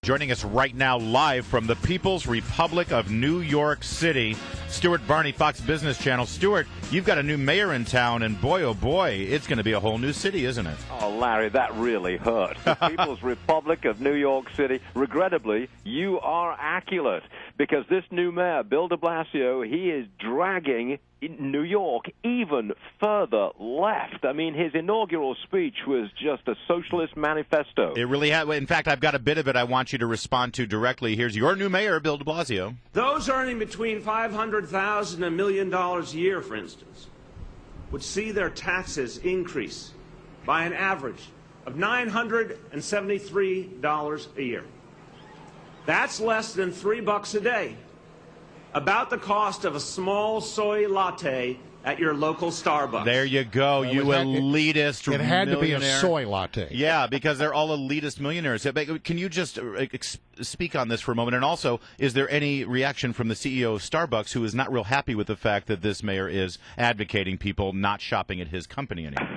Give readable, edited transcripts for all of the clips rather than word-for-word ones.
Joining us right now live from the People's Republic of New York City, Stuart, Varney, Fox Business Channel. Stuart, you've got a new mayor in town, and boy, oh boy, it's going to be a whole new city, isn't it? Oh, Larry, that really hurt. The People's Republic of New York City. Regrettably, you are accurate, because this new mayor, Bill de Blasio, he is dragging New York even further left. I mean, his inaugural speech was just a socialist manifesto. It really had. In fact, I've got a bit of it I want you to respond to directly. Here's your new mayor, Bill de Blasio. Those earning between $500,000 and $1 million a year, for instance, would see their taxes increase by an average of $973 a year. That's less than $3 a day. About the cost of a small soy latte at your local Starbucks. There you go, you elitist It had to be a millionaire. soy latte. Yeah, because they're all elitist millionaires. Can you just speak on this for a moment? And also, is there any reaction from the CEO of Starbucks, who is not real happy with the fact that this mayor is advocating people not shopping at his company anymore?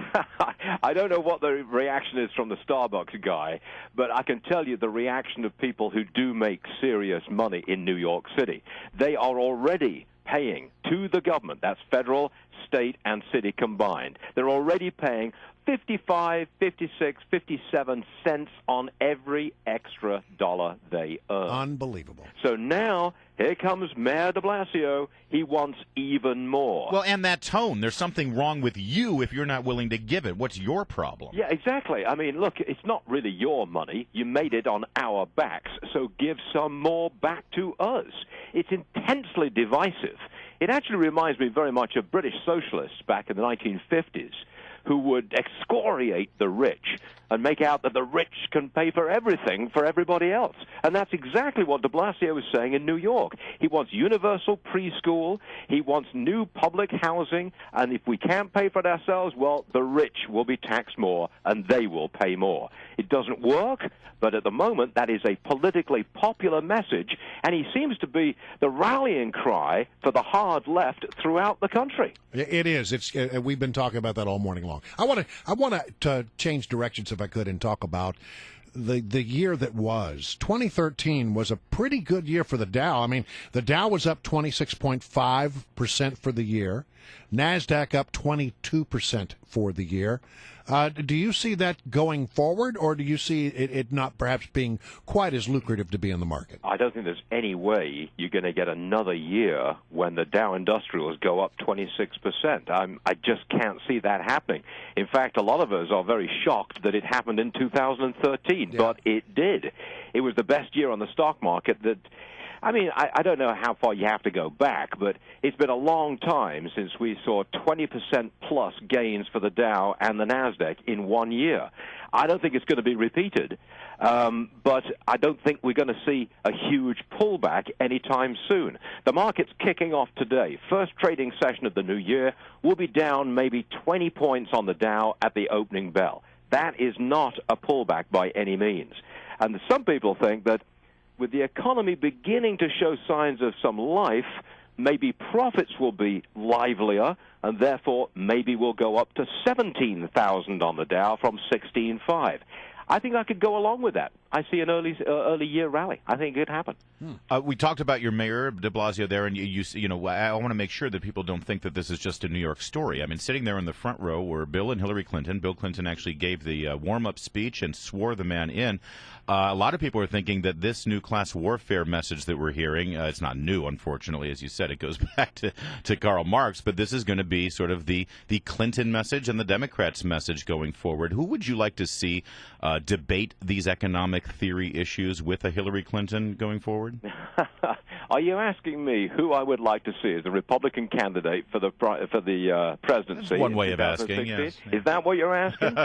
I don't know what the reaction is from the Starbucks guy, but I can tell you the reaction of people who do make serious money in New York City. They are already paying to the government, that's federal, state, and city combined. They're already paying 55, 56, 57 cents on every extra dollar they earn. Unbelievable. So now, here comes Mayor de Blasio. He wants even more. Well, and that tone, there's something wrong with you if you're not willing to give it. What's your problem? Yeah, exactly. I mean, look, it's not really your money. You made it on our backs, so give some more back to us. It's intensely divisive. It actually reminds me very much of British socialists back in the 1950s, who would excoriate the rich and make out that the rich can pay for everything for everybody else. And that's exactly what de Blasio was saying in New York. He wants universal preschool, he wants new public housing, and if we can't pay for it ourselves, well, the rich will be taxed more and they will pay more. It doesn't work, but at the moment that is a politically popular message, and he seems to be the rallying cry for the hard left throughout the country. It is. We've been talking about that all morning long. I want to change directions, if I could, and talk about the year that was. 2013 was a pretty good year for the Dow. I mean, the Dow was up 26.5% for the year. NASDAQ up 22% for the year. Do you see that going forward, or do you see it not perhaps being quite as lucrative to be in the market? I don't think there's any way you're going to get another year when the Dow Industrials go up 26%. I just can't see that happening. In fact, a lot of us are very shocked that it happened in 2013, but it did. It was the best year on the stock market that... I mean, I don't know how far you have to go back, but it's been a long time since we saw 20% plus gains for the Dow and the NASDAQ in 1 year. I don't think it's going to be repeated, but I don't think we're going to see a huge pullback anytime soon. The market's kicking off today. First trading session of the new year will be down maybe 20 points on the Dow at the opening bell. That is not a pullback by any means. And some people think that with the economy beginning to show signs of some life, maybe profits will be livelier, and therefore maybe we'll go up to 17,000 on the Dow from 16.5. I think I could go along with that. I see an early year rally. I think it could happen. We talked about your mayor, de Blasio, there, and you know, I want to make sure that people don't think that this is just a New York story. I mean, sitting there in the front row were Bill and Hillary Clinton. Bill Clinton actually gave the warm-up speech and swore the man in. A lot of people are thinking that this new class warfare message that we're hearing, it's not new, unfortunately, as you said. It goes back to Karl Marx, but this is going to be sort of the Clinton message and the Democrats' message going forward. Who would you like to see debate these economic theory issues with a Hillary Clinton going forward? Are you asking me who I would like to see as a Republican candidate for the presidency? That's one way of asking, yes. Is that what you're asking?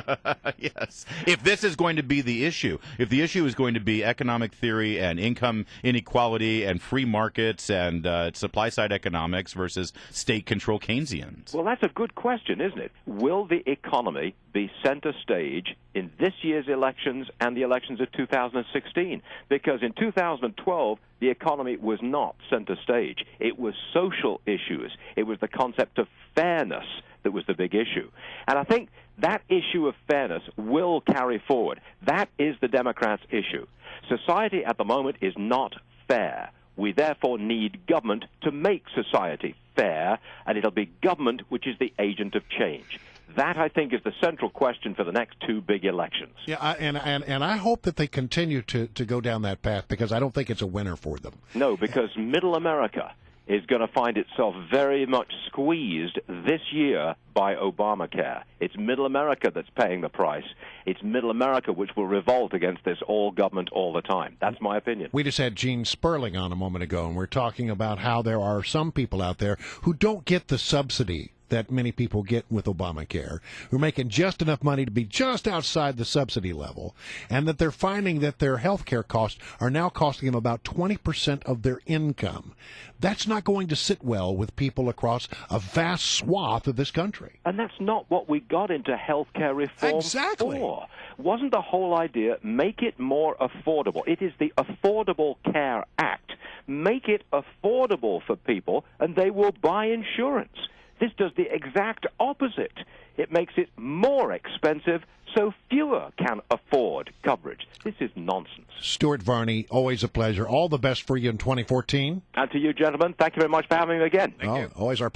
Yes. If this is going to be the issue, if the issue is going to be economic theory and income inequality and free markets and supply-side economics versus state-control Keynesians. Well, that's a good question, isn't it? Will the economy be center stage in this year's elections and the elections of 2016? Because in 2012, the economy was not center stage. It was social issues. It was the concept of fairness that was the big issue. And I think that issue of fairness will carry forward. That is the Democrats' issue. Society at the moment is not fair. We therefore need government to make society fair, and it'll be government which is the agent of change. That, I think, is the central question for the next two big elections. Yeah, and I hope that they continue to go down that path, because I don't think it's a winner for them. No, because middle America is going to find itself very much squeezed this year by Obamacare. It's middle America that's paying the price. It's middle America which will revolt against this all government all the time. That's my opinion. We just had Gene Sperling on a moment ago, and we're talking about how there are some people out there who don't get the subsidy that many people get with Obamacare, who are making just enough money to be just outside the subsidy level, and that they're finding that their health care costs are now costing them about 20% of their income. That's not going to sit well with people across a vast swath of this country. And that's not what we got into health care reform for. Wasn't the whole idea, make it more affordable? It is the Affordable Care Act. Make it affordable for people, and they will buy insurance. This does the exact opposite. It makes it more expensive, so fewer can afford coverage. This is nonsense. Stuart Varney, always a pleasure. All the best for you in 2014. And to you, gentlemen, thank you very much for having me again. Thank you. Always our